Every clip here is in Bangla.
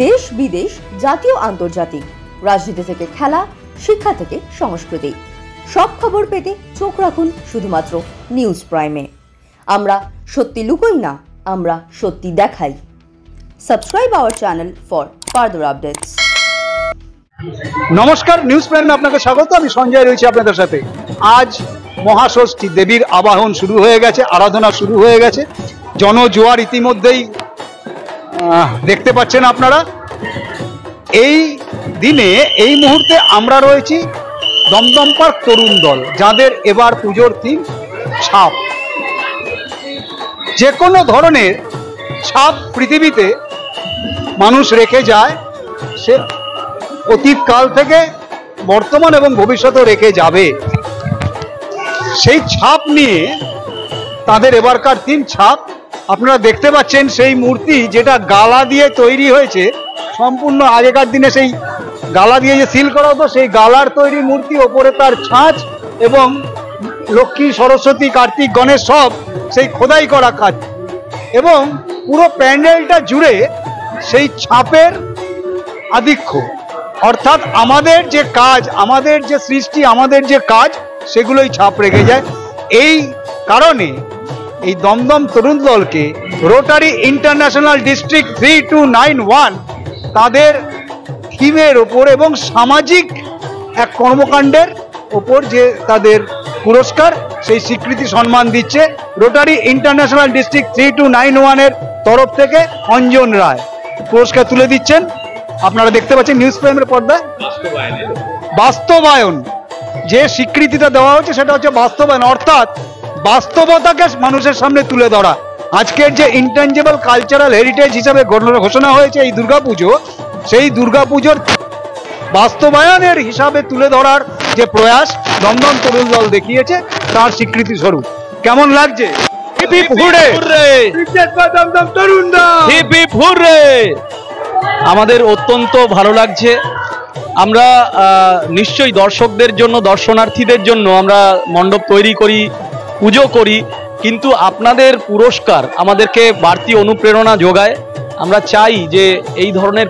দেশ বিদেশ, জাতীয় আন্তর্জাতিক, রাজনীতি থেকে খেলা, শিক্ষা থেকে সংস্কৃতি, সব খবর পেতে চোখ রাখুন শুধুমাত্র নিউজ প্রাইমে। আমরা সত্যি লুকোই না, আমরা সত্যি দেখাই। Subscribe our channel for further updates. নমস্কার, নিউজ প্রাইমে আপনাকে স্বাগত। আমি সঞ্জয় রয়েছি আপনাদের সাথে। আজ মহাষষ্ঠী, দেবীর আবাহন শুরু হয়ে গেছে, আরাধনা শুরু হয়ে গেছে। জনজোয়ার ইতিমধ্যেই দেখতে পাচ্ছেন আপনারা। এই দিনে এই মুহূর্তে আমরা রয়েছি দমদম পার্ক তরুণ দল, যাদের এবার পুজোর থিম ছাপ। যে কোনো ধরনের ছাপ পৃথিবীতে মানুষ রেখে যায়, সে অতীতকাল থেকে বর্তমান এবং ভবিষ্যতেও রেখে যাবে। সেই ছাপ নিয়ে তাদের এবারকার থিম ছাপ। আপনারা দেখতে পাচ্ছেন সেই মূর্তি, যেটা গালা দিয়ে তৈরি হয়েছে, সম্পূর্ণ আগেকার দিনে সেই গালা দিয়ে যে সিল করা হতো, সেই গালার তৈরি মূর্তি, ওপরে তার ছাঁচ এবং লক্ষ্মী, সরস্বতী, কার্তিক, গণেশ সব সেই খোদাই করা কাজ। এবং পুরো প্যান্ডেলটা জুড়ে সেই ছাপের আধিক্য, অর্থাৎ আমাদের যে কাজ, আমাদের যে সৃষ্টি, আমাদের যে কাজ, সেগুলোই ছাপ রেখে যায়। এই কারণে এই দমদম তরুণ দলকে রোটারি ইন্টারন্যাশনাল ডিস্ট্রিক্ট 3291 তাদের থিমের ওপর এবং সামাজিক এক কর্মকাণ্ডের ওপর যে তাদের পুরস্কার, সেই স্বীকৃতি সম্মান দিচ্ছে রোটারি ইন্টারন্যাশনাল ডিস্ট্রিক্ট 3291 এর তরফ থেকে অঞ্জন রায় পুরস্কার তুলে দিচ্ছেন। আপনারা দেখতে পাচ্ছেন নিউজ প্রাইমের পর্দায়। বাস্তবায়ন যে স্বীকৃতিটা দেওয়া হচ্ছে, সেটা হচ্ছে বাস্তবায়ন, অর্থাৎ বাস্তবতাকে মানুষের সামনে তুলে ধরা। আজকের যে ইনট্যাঞ্জেবল কালচারাল হেরিটেজ হিসাবে ঘোষণা হয়েছে এই দুর্গাপুজো, সেই দুর্গাপুজোর বাস্তবায়নের হিসাবে তুলে ধরার যে প্রয়াস দমদম তরুণ দল দেখিয়েছে, তার স্বীকৃতি স্বরূপ। কেমন লাগছে? আমাদের অত্যন্ত ভালো লাগছে। আমরা নিশ্চয়ই দর্শকদের জন্য, দর্শনার্থীদের জন্য আমরা মণ্ডপ তৈরি করি, পুজো করি, কিন্তু আপনাদের পুরস্কার আমাদেরকে বাড়তি অনুপ্রেরণা যোগায়। আমরা চাই যে এই ধরনের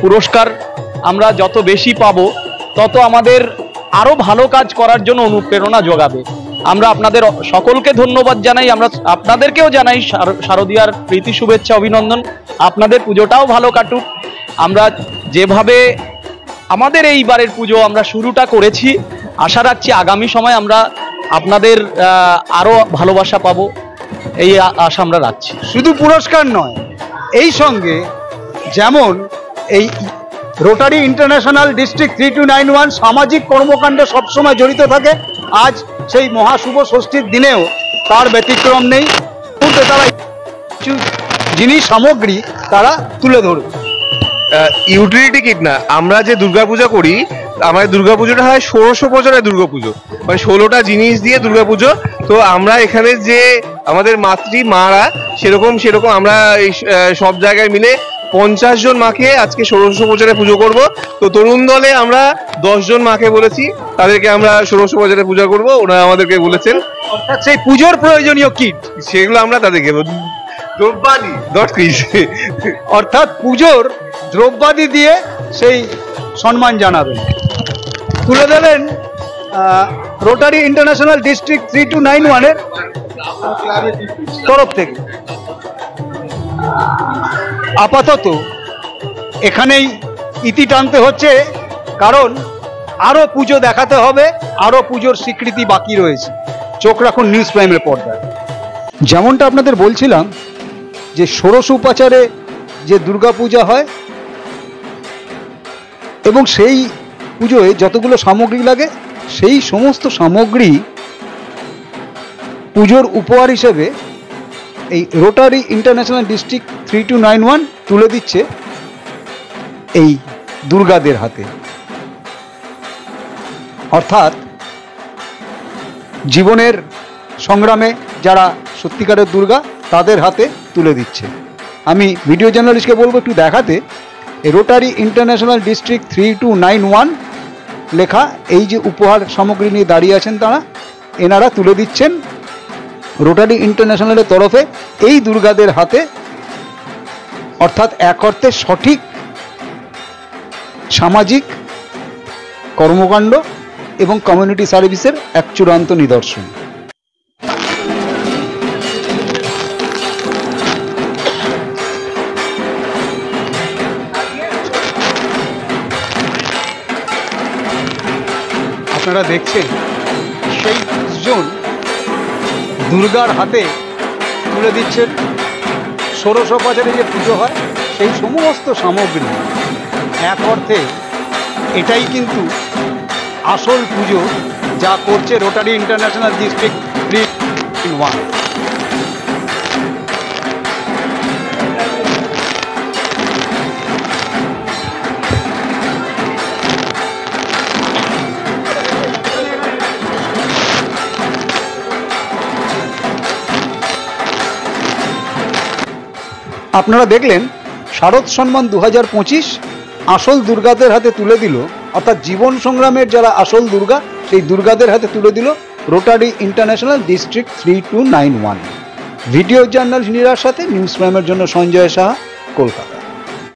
পুরস্কার আমরা যত বেশি পাবো, তত আমাদের আরো ভালো কাজ করার জন্য অনুপ্রেরণা যোগাবে। আমরা আপনাদের সকলকে ধন্যবাদ জানাই। আমরা আপনাদেরকেও জানাই শারদীয়ার প্রীতি, শুভেচ্ছা, অভিনন্দন। আপনাদের পুজোটাও ভালো কাটুক। আমরা যেভাবে আমাদের এইবারের পুজো আমরা শুরুটা করেছি, আশা রাখছি আগামী সময় আমরা আপনাদের আরো ভালোবাসা পাবো, এই আশা আমরা রাখছি। শুধু পুরস্কার নয়, এই সঙ্গে যেমন এই রোটারি ইন্টারন্যাশনাল ডিস্ট্রিক্ট 3291 সামাজিক কর্মকাণ্ডে সবসময় জড়িত থাকে, আজ সেই মহাশুভ ষষ্ঠীর দিনেও তার ব্যতিক্রম নেই। তারা কিছু জিনিস, সামগ্রী তারা তুলে ধরবে। ইউটিলিটি কিট না, আমরা যে দুর্গাপূজা করি, আমাদের দুর্গাপুজোটা হয় 1600 বছরের দুর্গাপুজো, মানে 16টা জিনিস দিয়ে দুর্গাপুজো। তো আমরা এখানে যে আমাদের মাতৃ মারা, সেরকম আমরা এই সব জায়গায় মিলে 50 জন মাকে আজকে 1600 বছরে পুজো করব। তো তরুণ দলে আমরা 10 জন মাকে বলেছি, তাদেরকে আমরা 1600 বছরে পূজা করব, ওনারা আমাদেরকে বলেছেন। অর্থাৎ সেই পুজোর প্রয়োজনীয় কিট, সেগুলো আমরা তাদেরকে দ্রব্যাদি অর্থাৎ পুজোর দ্রব্যাদি দিয়ে সেই সম্মান জানাবেন। তুলে দিলেন রোটারি ইন্টারন্যাশনাল ডিস্ট্রিক্ট 3291 এর তরফ থেকে। আপাতত এখানেই ইতি টানতে হচ্ছে, কারণ আরো পুজো দেখাতে হবে, আরো পুজোর স্বীকৃতি বাকি রয়েছে। চোখ রাখুন নিউজ প্রাইমের পর্দায়। যেমনটা আপনাদের বলছিলাম যে ষোড়শ উপাচারে যে দুর্গা পূজা হয় এবং সেই পুজোয় যতগুলো সামগ্রী লাগে, সেই সমস্ত সামগ্রী পুজোর উপহার হিসেবে এই রোটারি ইন্টারন্যাশনাল ডিস্ট্রিক্ট 3291 তুলে দিচ্ছে এই দুর্গাদের হাতে। অর্থাৎ জীবনের সংগ্রামে যারা সত্যিকারের দুর্গা, তাদের হাতে তুলে দিচ্ছে। আমি ভিডিও জার্নালিস্টকে বলবো একটু দেখাতে রোটারি ইন্টারন্যাশনাল ডিস্ট্রিক্ট 3291 লেখা এই যে উপহার সামগ্রী নিয়ে দাঁড়িয়ে আছেন তারা, এনারা তুলে দিচ্ছেন রোটারি ইন্টারন্যাশনালের তরফে এই দুর্গাদের হাতে অর্থাৎ এক অর্থে সঠিক সামাজিক কর্মকাণ্ড এবং কমিউনিটি সার্ভিসের এক চূড়ান্ত নিদর্শন। আপনারা দেখছেন সেই জন দুর্গার হাতে তুলে দিচ্ছেন ষোড়শোপচারে যে পুজো হয় সেই সমস্ত সামগ্রী। এক অর্থে এটাই কিন্তু আসল পুজো যা করছে রোটারি ইন্টারন্যাশনাল ডিস্ট্রিক্ট 3-in-1। আপনারা দেখলেন শারদ সম্মান 2025 আসল দুর্গাদের হাতে তুলে দিল, অর্থাৎ জীবন সংগ্রামের যারা আসল দুর্গা সেই দুর্গাদের হাতে তুলে দিল Rotary International District 3291। Video journalist নীরার সাথে নিউজ প্রাইমের জন্য সঞ্জয় সাহা, কলকাতা।